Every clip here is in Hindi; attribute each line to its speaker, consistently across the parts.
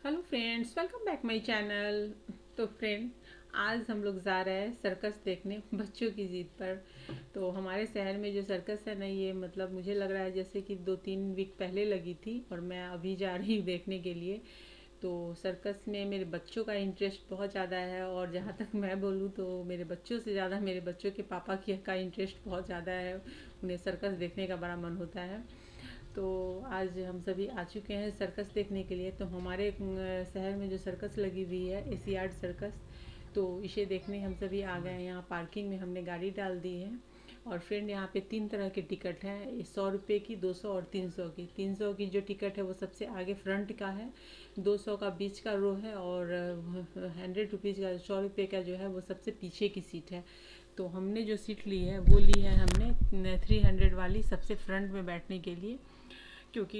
Speaker 1: Hello friends, welcome back my channel. तो फ्रेंड, आज हम लोग जा रहे हैं सर्कस देखने बच्चों की जिद पर। तो हमारे शहर में जो सर्कस है ना, ये मतलब मुझे लग रहा है जैसे कि 2-3 वीक पहले लगी थी और मैं अभी जा रही हूँ देखने के लिए। तो सर्कस में मेरे बच्चों का इंटरेस्ट बहुत ज़्यादा है, और जहाँ तक मैं बोलूँ तो मेरे बच्चों से ज़्यादा मेरे बच्चों के पापा की का इंटरेस्ट बहुत ज़्यादा है। उन्हें सर्कस देखने का बड़ा मन होता है। तो आज हम सभी आ चुके हैं सर्कस देखने के लिए। तो हमारे शहर में जो सर्कस लगी हुई है, एशियाड सर्कस, तो इसे देखने हम सभी आ गए हैं। यहाँ पार्किंग में हमने गाड़ी डाल दी है। और फ्रेंड, यहाँ पे 3 तरह के टिकट हैं, 100 रुपये की, 200 और 300 की। 300 की जो टिकट है वो सबसे आगे फ्रंट का है, 200 का बीच का रो है, और 100 रुपीज़ का, 100 रुपये का जो है वो सबसे पीछे की सीट है। तो हमने जो सीट ली है वो ली है हमने 300 वाली, सबसे फ्रंट में बैठने के लिए। क्योंकि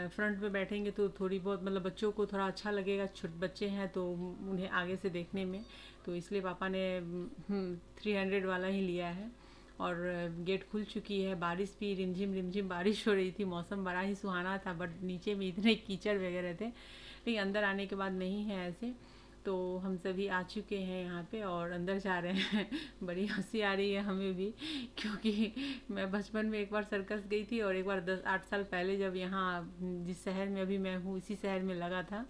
Speaker 1: फ्रंट में बैठेंगे तो थोड़ी बहुत मतलब बच्चों को थोड़ा अच्छा लगेगा, छोटे बच्चे हैं तो उन्हें आगे से देखने में। तो इसलिए पापा ने 300 वाला ही लिया है। और गेट खुल चुकी है। बारिश भी रिमझिम रिमझिम बारिश हो रही थी, मौसम बड़ा ही सुहाना था, बट नीचे में इतने कीचड़ वगैरह थे, लेकिन अंदर आने के बाद नहीं है ऐसे। तो हम सभी आ चुके हैं यहाँ पे और अंदर जा रहे हैं। बड़ी हंसी आ रही है हमें भी, क्योंकि मैं बचपन में एक बार सर्कस गई थी, और एक बार 10-8 साल पहले जब यहाँ जिस शहर में अभी मैं हूँ इसी शहर में लगा था,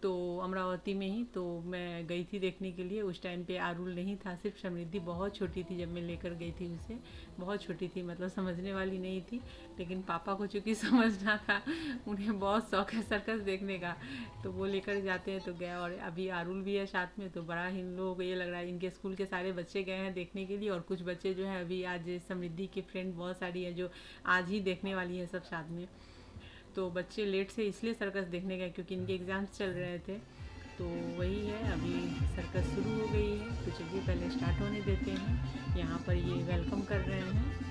Speaker 1: तो अमरावती में ही, तो मैं गई थी देखने के लिए। उस टाइम पे आरुल नहीं था, सिर्फ समृद्धि बहुत छोटी थी जब मैं लेकर गई थी उसे। बहुत छोटी थी, मतलब समझने वाली नहीं थी। लेकिन पापा को चूँकि समझना था, उन्हें बहुत शौक है सर्कस देखने का, तो वो लेकर जाते हैं तो गया। और अभी आरुल भी है साथ में, तो बड़ा इन लोगों को ये लग रहा है इनके स्कूल के सारे बच्चे गए हैं देखने के लिए, और कुछ बच्चे जो हैं अभी आज समृद्धि की फ्रेंड बहुत सारी है जो आज ही देखने वाली है सब साथ में। तो बच्चे लेट से इसलिए सर्कस देखने गए क्योंकि इनके एग्ज़ाम्स चल रहे थे। तो वही है, अभी सर्कस शुरू हो गई है, तो चलिए पहले स्टार्ट होने देते हैं। यहाँ पर ये वेलकम कर रहे हैं।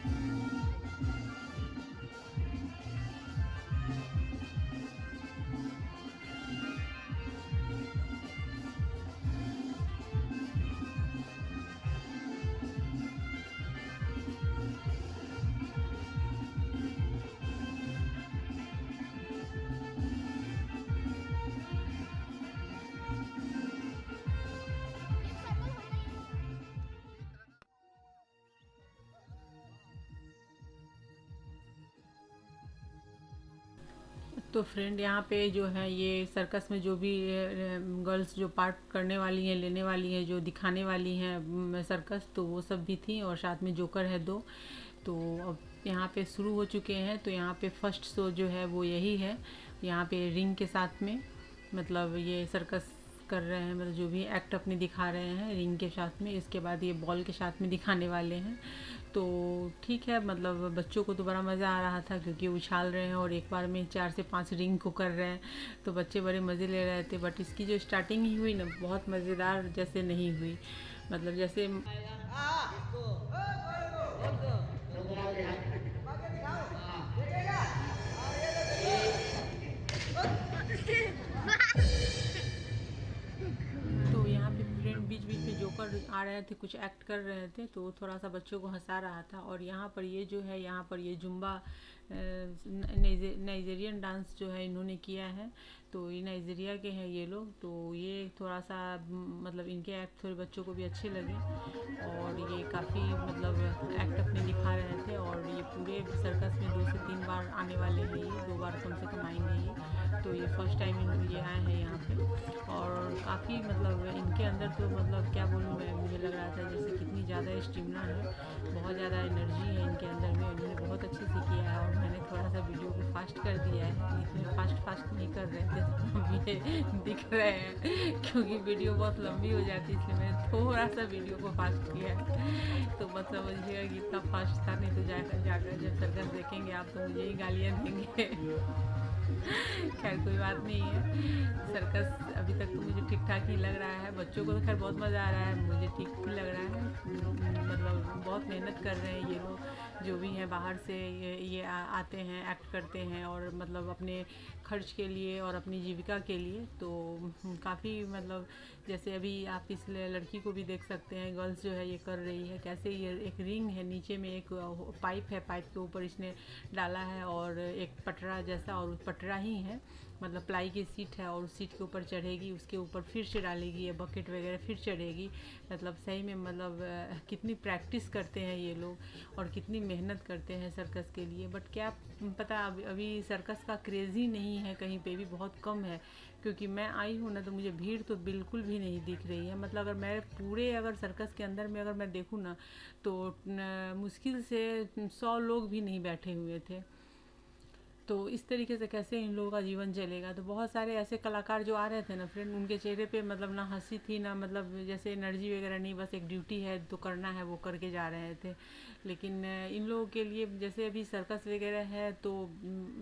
Speaker 1: तो फ्रेंड, यहाँ पे जो है ये सर्कस में जो भी गर्ल्स जो पार्ट करने वाली हैं, लेने वाली हैं, जो दिखाने वाली हैं सर्कस, तो वो सब भी थी, और साथ में जोकर है 2। तो अब यहाँ पे शुरू हो चुके हैं। तो यहाँ पे फर्स्ट शो जो है वो यही है। यहाँ पे रिंग के साथ में, मतलब ये सर्कस कर रहे हैं, मतलब जो भी एक्ट अपने दिखा रहे हैं रिंग के साथ में। इसके बाद ये बॉल के साथ में दिखाने वाले हैं। तो ठीक है, मतलब बच्चों को तो बड़ा मज़ा आ रहा था क्योंकि उछाल रहे हैं और एक बार में 4 से 5 रिंग को कर रहे हैं, तो बच्चे बड़े मज़े ले रहे थे। बट इसकी जो स्टार्टिंग ही हुई ना, बहुत मज़ेदार जैसे नहीं हुई, मतलब जैसे तो यहाँ पे फ्रेंड बीच बीच में जोकर आ रहे थे, कुछ एक्ट कर रहे थे, तो थोड़ा सा बच्चों को हंसा रहा था। और यहाँ पर ये जो है, यहाँ पर ये जुम्बा नाइजेरियन डांस जो है इन्होंने किया है। तो ये नाइजीरिया के हैं ये लोग, तो ये थोड़ा सा मतलब इनके एक्ट थोड़े बच्चों को भी अच्छे लगे, और ये काफ़ी मतलब एक्ट अपने दिखा रहे थे। और ये पूरे सर्कस में 2 से 3 बार आने वाले हैं, ये 2 बार कम से कम आएंगे ये। तो ये फर्स्ट टाइम ये आए हैं यहाँ पे, और काफ़ी मतलब इनके अंदर तो मतलब क्या बोलूँ मैं, मुझे लग रहा था जैसे कितनी ज़्यादा स्टेमिना है, बहुत ज़्यादा एनर्जी है इनके अंदर में। इन्होंने बहुत अच्छे से किया है, और मैंने थोड़ा सा वीडियो को फास्ट कर दिया है, इतने फास्ट नहीं कर रहे थे जितना ये दिख रहे हैं, क्योंकि वीडियो बहुत लंबी हो जाती है, इसलिए मैंने थोड़ा सा वीडियो को फास्ट किया है। तो मत समझिएगा कि इतना फास्ट था, नहीं तो जाकर जाकर जब सर्कस देखेंगे आप तो मुझे ही गालियाँ देंगे। खैर कोई बात नहीं है, सर्कस अभी तक तो मुझे ठीक ठाक ही लग रहा है। बच्चों को तो खैर बहुत मज़ा आ रहा है, मुझे ठीक ही लग रहा है। मतलब बहुत मेहनत कर रहे हैं ये लोग, जो भी हैं बाहर से ये आते हैं, एक्ट करते हैं, और मतलब अपने खर्च के लिए और अपनी जीविका के लिए। तो काफ़ी मतलब जैसे अभी आप इस लड़की को भी देख सकते हैं, गर्ल्स जो है ये कर रही है कैसे। ये एक रिंग है, नीचे में एक पाइप है, पाइप के ऊपर इसने डाला है, और एक पटरा जैसा, और उस पटरा पटरा ही है, मतलब प्लाई की सीट है और उस सीट के ऊपर चढ़ेगी, उसके ऊपर फिर से डालेगी या बकेट वगैरह फिर चढ़ेगी। मतलब सही में मतलब कितनी प्रैक्टिस करते हैं ये लोग और कितनी मेहनत करते हैं सर्कस के लिए। बट क्या पता अभी सर्कस का क्रेज़ ही नहीं है, कहीं पे भी बहुत कम है। क्योंकि मैं आई हूँ ना तो मुझे भीड़ तो बिल्कुल भी नहीं दिख रही है। मतलब अगर मैं पूरे अगर सर्कस के अंदर में अगर मैं देखूँ ना तो मुश्किल से 100 लोग भी नहीं बैठे हुए थे। तो इस तरीके से कैसे इन लोगों का जीवन चलेगा। तो बहुत सारे ऐसे कलाकार जो आ रहे थे ना फ्रेंड, उनके चेहरे पे मतलब ना हंसी थी ना मतलब जैसे एनर्जी वगैरह नहीं, बस एक ड्यूटी है तो करना है वो करके जा रहे थे। लेकिन इन लोगों के लिए जैसे अभी सर्कस वगैरह है तो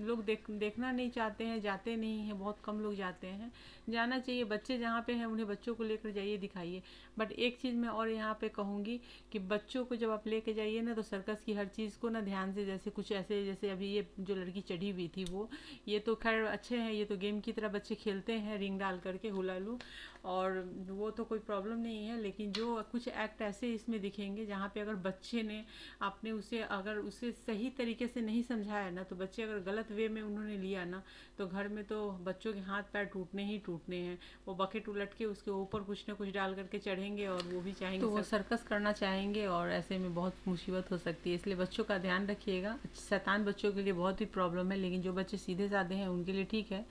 Speaker 1: लोग देखना नहीं चाहते हैं, जाते नहीं हैं, बहुत कम लोग जाते हैं। जाना चाहिए, बच्चे जहाँ पे हैं उन्हें बच्चों को लेकर जाइए, दिखाइए। बट एक चीज़ मैं और यहाँ पे कहूँगी कि बच्चों को जब आप लेके जाइए ना तो सर्कस की हर चीज़ को ना ध्यान से, जैसे कुछ ऐसे जैसे अभी ये जो लड़की चढ़ी हुई थी वो, ये तो खैर अच्छे हैं, ये तो गेम की तरह बच्चे खेलते हैं रिंग डाल करके हुलालू, और वो तो कोई प्रॉब्लम नहीं है। लेकिन जो कुछ एक्ट ऐसे इसमें दिखेंगे जहाँ पे अगर बच्चे ने आपने उसे अगर उसे सही तरीके से नहीं समझाया ना, तो बच्चे अगर गलत वे में उन्होंने लिया ना तो घर में तो बच्चों के हाथ पैर टूटने ही टूटने हैं। वो बकेट उलट के उसके ऊपर कुछ ना कुछ डाल करके चढ़ेंगे और वो भी चाहेंगे तो वो सर्कस करना चाहेंगे और ऐसे में बहुत मुसीबत हो सकती है। इसलिए बच्चों का ध्यान रखिएगा। शैतान बच्चों के लिए बहुत ही प्रॉब्लम है, लेकिन जो बच्चे सीधे साधे हैं उनके लिए ठीक है।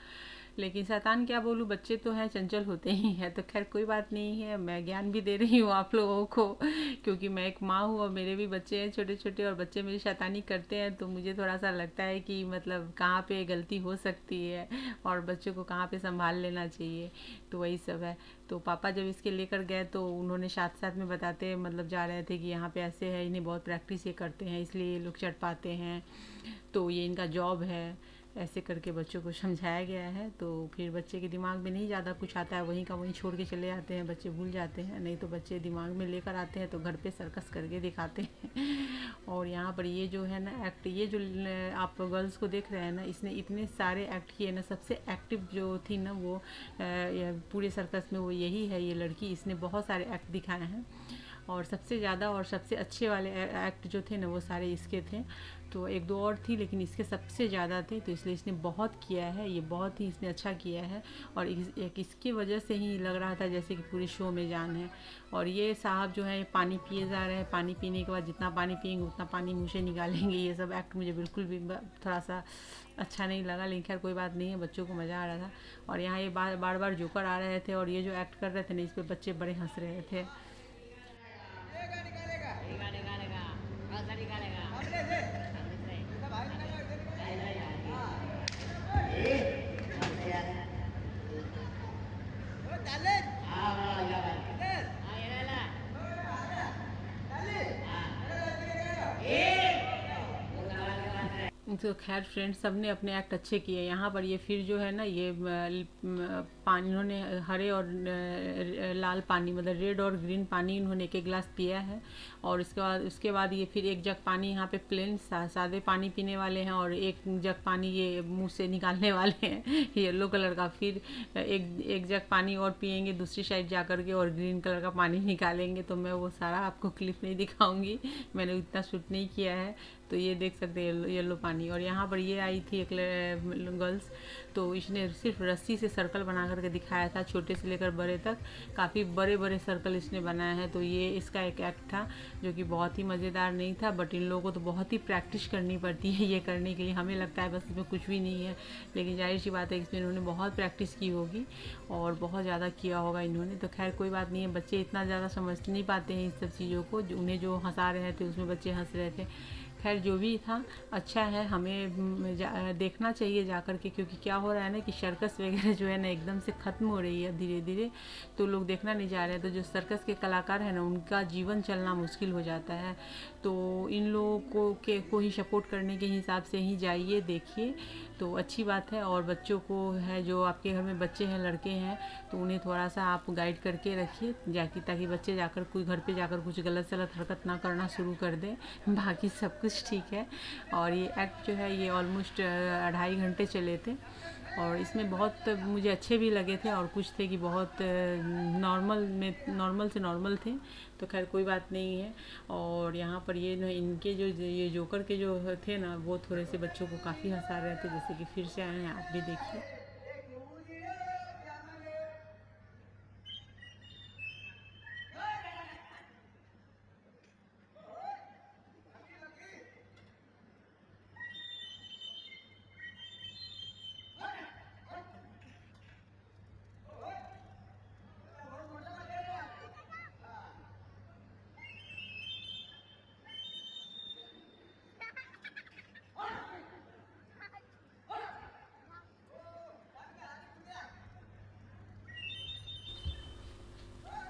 Speaker 1: लेकिन शैतान क्या बोलूँ, बच्चे तो हैं, चंचल होते ही हैं। तो खैर कोई बात नहीं है, मैं ज्ञान भी दे रही हूँ आप लोगों को, क्योंकि मैं एक माँ हूँ और मेरे भी बच्चे हैं छोटे छोटे, और बच्चे मेरी शैतानी करते हैं। तो मुझे थोड़ा सा लगता है कि मतलब कहाँ पे गलती हो सकती है और बच्चों को कहाँ पे संभाल लेना चाहिए। तो वही सब है। तो पापा जब इसके लेकर गए तो उन्होंने साथ साथ में बताते मतलब जा रहे थे कि यहाँ पे ऐसे है, इन्हें बहुत प्रैक्टिस ये करते हैं इसलिए ये लोग चढ़ पाते हैं, तो ये इनका जॉब है, ऐसे करके बच्चों को समझाया गया है। तो फिर बच्चे के दिमाग में नहीं ज़्यादा कुछ आता है, वहीं का वहीं छोड़ के चले जाते हैं, बच्चे भूल जाते हैं। नहीं तो बच्चे दिमाग में लेकर आते हैं तो घर पे सर्कस करके दिखाते हैं। और यहाँ पर ये जो है ना एक्ट, ये जो आप गर्ल्स को देख रहे हैं ना, इसने इतने सारे एक्ट किए ना। सबसे एक्टिव जो थी ना वो पूरे सर्कस में वो यही है, ये लड़की। इसने बहुत सारे एक्ट दिखाए हैं और सबसे ज़्यादा और सबसे अच्छे वाले एक्ट जो थे ना वो सारे इसके थे। तो एक दो और थी लेकिन इसके सबसे ज़्यादा थे, तो इसलिए इसने बहुत किया है, ये बहुत ही इसने अच्छा किया है। और एक इसकी वजह से ही लग रहा था जैसे कि पूरे शो में जान है। और ये साहब जो है पानी पिए जा रहे हैं, पानी पीने के बाद जितना पानी पिएंगे उतना पानी मुँह से निकालेंगे। ये सब एक्ट मुझे बिल्कुल भी थोड़ा सा अच्छा नहीं लगा, लेकिन खैर कोई बात नहीं है, बच्चों को मज़ा आ रहा था। और यहाँ ये बार बार जोकर आ रहे थे और ये जो एक्ट कर रहे थे ना इस पर बच्चे बड़े हंस रहे थे। तो खैर फ्रेंड्स सब ने अपने एक्ट अच्छे किए। यहाँ पर ये फिर जो है ना ये पानी इन्होंने हरे और लाल पानी मतलब रेड और ग्रीन पानी इन्होंने एक गिलास पिया है। और उसके बाद ये फिर एक जग पानी यहाँ पे प्लेन सादे पानी पीने वाले हैं और एक जग पानी ये मुंह से निकालने वाले हैं येलो कलर का। फिर एक जग पानी और पियेंगे दूसरी साइड जा कर के और ग्रीन कलर का पानी निकालेंगे। तो मैं वो सारा आपको क्लिप नहीं दिखाऊंगी, मैंने इतना शूट नहीं किया है। तो ये देख सकते हैं येलो पानी। और यहाँ पर ये आई थी एक गर्ल्स, तो इसने सिर्फ रस्सी से सर्कल बना करके दिखाया था, छोटे से लेकर बड़े तक काफ़ी बड़े बड़े सर्कल इसने बनाए हैं। तो ये इसका एक एक्ट था जो कि बहुत ही मज़ेदार नहीं था, बट इन लोगों को तो बहुत ही प्रैक्टिस करनी पड़ती है ये करने के लिए। हमें लगता है बस इसमें कुछ भी नहीं है, लेकिन जाहिर सी बात है इसमें इन्होंने बहुत प्रैक्टिस की होगी और बहुत ज़्यादा किया होगा इन्होंने। तो खैर कोई बात नहीं है, बच्चे इतना ज़्यादा समझ नहीं पाते हैं इस सब चीज़ों को, उन्हें जो हंसा रहे थे उसमें बच्चे हंस रहे थे। खैर जो भी था अच्छा है, हमें देखना चाहिए जा कर के, क्योंकि क्या हो रहा है ना कि सर्कस वगैरह जो है ना एकदम से ख़त्म हो रही है धीरे धीरे, तो लोग देखना नहीं जा रहे हैं। तो जो सर्कस के कलाकार हैं ना उनका जीवन चलना मुश्किल हो जाता है। तो इन लोगों को ही सपोर्ट करने के हिसाब से ही जाइए, देखिए तो अच्छी बात है। और बच्चों को है जो आपके घर में बच्चे हैं लड़के हैं तो उन्हें थोड़ा सा आप गाइड करके रखिए जाकि ताकि बच्चे जाकर कोई घर पे जाकर कुछ गलत सलत हरकत ना करना शुरू कर दें। बाकी सब कुछ ठीक है। और ये एक्ट जो है ये ऑलमोस्ट 2.5 घंटे चले थे और इसमें बहुत मुझे अच्छे भी लगे थे और कुछ थे कि बहुत नॉर्मल से नॉर्मल थे। तो खैर कोई बात नहीं है। और यहाँ पर ये ना इनके जो ये जोकर के जो थे ना वो थोड़े से बच्चों को काफ़ी हंसा रहे थे, जैसे कि फिर से आए हैं, आप भी देखिए।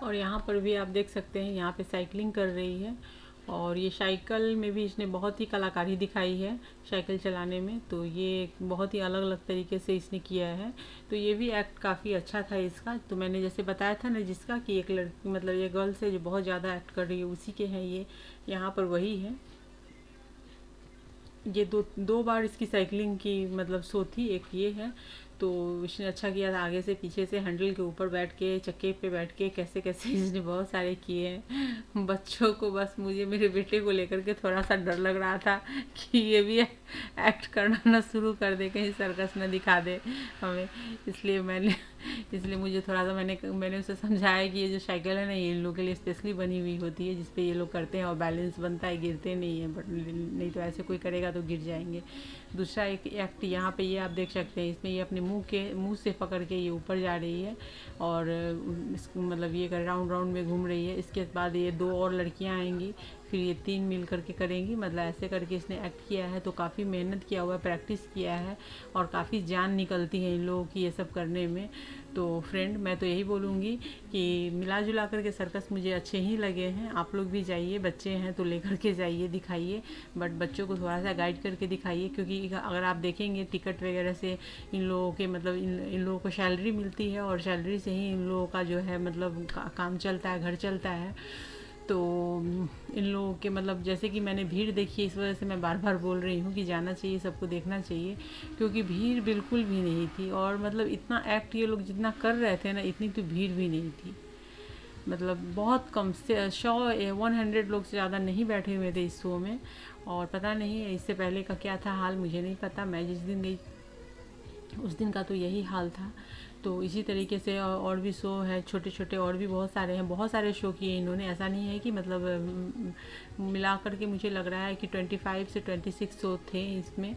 Speaker 1: और यहाँ पर भी आप देख सकते हैं, यहाँ पे साइकिलिंग कर रही है और ये साइकिल में भी इसने बहुत ही कलाकारी दिखाई है साइकिल चलाने में। तो ये बहुत ही अलग अलग तरीके से इसने किया है। तो ये भी एक्ट काफ़ी अच्छा था इसका। तो मैंने जैसे बताया था ना जिसका कि एक लड़की मतलब ये गर्ल्स है जो बहुत ज़्यादा एक्ट कर रही है, उसी के हैं ये। यहाँ पर वही है। ये दो बार इसकी साइकिलिंग की मतलब शो थी, एक ये है। तो इसने अच्छा किया था, आगे से पीछे से हैंडल के ऊपर बैठ के, चक्के पे बैठ के, कैसे कैसे इसने बहुत सारे किए हैं। बच्चों को बस मुझे मेरे बेटे को लेकर के थोड़ा सा डर लग रहा था कि ये भी एक्ट करना ना शुरू कर दे, कहीं सर्कस ना दिखा दे हमें। इसलिए मुझे थोड़ा सा मैंने उसे समझाया कि ये जो साइकिल है ना ये इन लोगों के लिए स्पेशली बनी हुई होती है, जिसपे ये लोग करते हैं और बैलेंस बनता है, गिरते नहीं है। बट नहीं तो ऐसे कोई करेगा तो गिर जाएंगे। दूसरा एक एक्ट यहाँ पे ये आप देख सकते हैं, इसमें ये अपने मुंह से पकड़ के ये ऊपर जा रही है और मतलब ये राउंड राउंड में घूम रही है। इसके बाद ये दो और लड़कियाँ आएंगी, फिर ये तीन मिल करके करेंगी। मतलब ऐसे करके इसने एक्ट किया है। तो काफ़ी मेहनत किया हुआ है, प्रैक्टिस किया है और काफ़ी जान निकलती है इन लोगों की ये सब करने में। तो फ्रेंड मैं तो यही बोलूँगी कि मिला जुला करके सर्कस मुझे अच्छे ही लगे हैं। आप लोग भी जाइए, बच्चे हैं तो लेकर के जाइए, दिखाइए। बट बच्चों को थोड़ा सा गाइड करके दिखाइए, क्योंकि अगर आप देखेंगे टिकट वगैरह से इन लोगों के मतलब इन लोगों को सैलरी मिलती है और सैलरी से ही इन लोगों का जो है मतलब काम चलता है, घर चलता है। तो इन लोगों के मतलब जैसे कि मैंने भीड़ देखी, इस वजह से मैं बार बार बोल रही हूँ कि जाना चाहिए, सबको देखना चाहिए। क्योंकि भीड़ बिल्कुल भी नहीं थी और मतलब इतना एक्ट ये लोग जितना कर रहे थे ना, इतनी तो भीड़ भी नहीं थी। मतलब बहुत कम से 100 लोग से ज़्यादा नहीं बैठे हुए थे इस शो में। और पता नहीं इससे पहले का क्या था हाल, मुझे नहीं पता। मैं जिस दिन गई उस दिन का तो यही हाल था। तो इसी तरीके से और भी शो है छोटे छोटे, और भी बहुत सारे हैं। बहुत सारे शो किए इन्होंने, ऐसा नहीं है कि मतलब मिला कर के मुझे लग रहा है कि 25 से 26 शो थे इसमें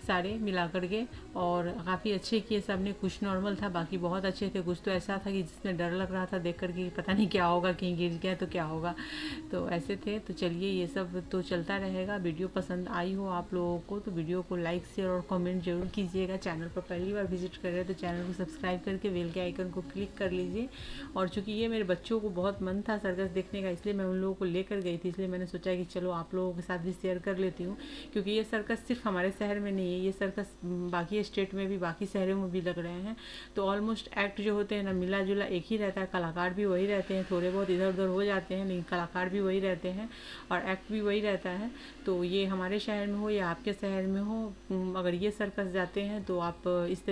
Speaker 1: सारे मिला कर के। और काफ़ी अच्छे किए सब ने। कुछ नॉर्मल था, बाकी बहुत अच्छे थे। कुछ तो ऐसा था कि जिसमें डर लग रहा था देख कर के, पता नहीं क्या होगा, कहीं गिर गया तो क्या होगा। तो ऐसे थे। तो चलिए ये सब तो चलता रहेगा। वीडियो पसंद आई हो आप लोगों को तो वीडियो को लाइक शेयर और कमेंट जरूर कीजिएगा। चैनल पर पहली बार विजिट कर रहे हैं तो चैनल को सब्सक्राइब करके बेल के आइकन को क्लिक कर लीजिए। और चूँकि ये मेरे बच्चों को बहुत मन था सर्कस देखने का, इसलिए मैं उन लोगों को लेकर गई थी। इसलिए मैंने सोचा कि चलो आप लोगों के साथ भी शेयर कर लेती हूँ, क्योंकि ये सर्कस सिर्फ हमारे शहर में नहीं है, ये सर्कस बाकी स्टेट में भी, बाकी शहरों में भी लग रहे हैं। तो ऑलमोस्ट एक्ट जो होते हैं ना मिला जुला एक ही रहता है, कलाकार भी वही रहते हैं। थोड़े बहुत इधर उधर हो जाते हैं लेकिन कलाकार भी वही रहते हैं और एक्ट भी वही रहता है। तो ये हमारे शहर में हो या आपके शहर में हो, अगर ये सर्कस जाते हैं तो आप इस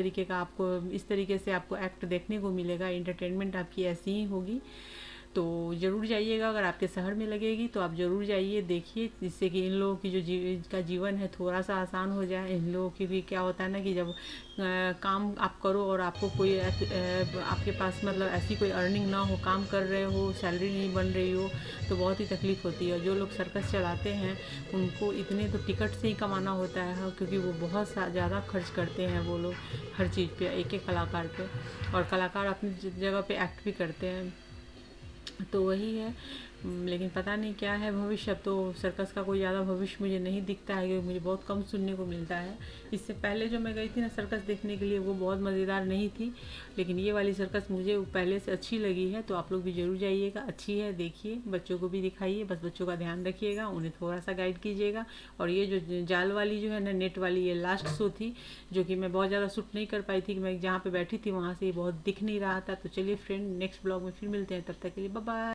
Speaker 1: तरीके से आपको एक्ट देखने को मिलेगा। एंटरटेनमेंट आपकी ऐसी ही होगी। तो ज़रूर जाइएगा। अगर आपके शहर में लगेगी तो आप ज़रूर जाइए, देखिए, जिससे कि इन लोगों की का जीवन है थोड़ा सा आसान हो जाए। इन लोगों की भी क्या होता है ना कि जब काम आप करो और आपको कोई आपके पास मतलब ऐसी कोई अर्निंग ना हो, काम कर रहे हो, सैलरी नहीं बन रही हो, तो बहुत ही तकलीफ़ होती है। और जो लोग सर्कस चलाते हैं उनको इतने तो टिकट से ही कमाना होता है, क्योंकि वो बहुत ज़्यादा खर्च करते हैं वो लोग हर चीज़ पे, एक एक कलाकार पे। और कलाकार अपनी जगह पे एक्ट भी करते हैं। तो वही है। लेकिन पता नहीं क्या है भविष्य। अब तो सर्कस का कोई ज़्यादा भविष्य मुझे नहीं दिखता है, क्योंकि मुझे बहुत कम सुनने को मिलता है। इससे पहले जो मैं गई थी ना सर्कस देखने के लिए, वो बहुत मज़ेदार नहीं थी। लेकिन ये वाली सर्कस मुझे पहले से अच्छी लगी है। तो आप लोग भी ज़रूर जाइएगा, अच्छी है, देखिए, बच्चों को भी दिखाइए। बस बच्चों का ध्यान रखिएगा, उन्हें थोड़ा सा गाइड कीजिएगा। और ये जो जाल वाली जो है ना, नेट वाली, ये लास्ट शो थी, जो कि मैं बहुत ज़्यादा शूट नहीं कर पाई थी। कि मैं जहाँ पर बैठी थी वहाँ से ये बहुत दिख नहीं रहा था। तो चलिए फ्रेंड, नेक्स्ट ब्लॉग में फिर मिलते हैं। तब तक के लिए बाय बाय।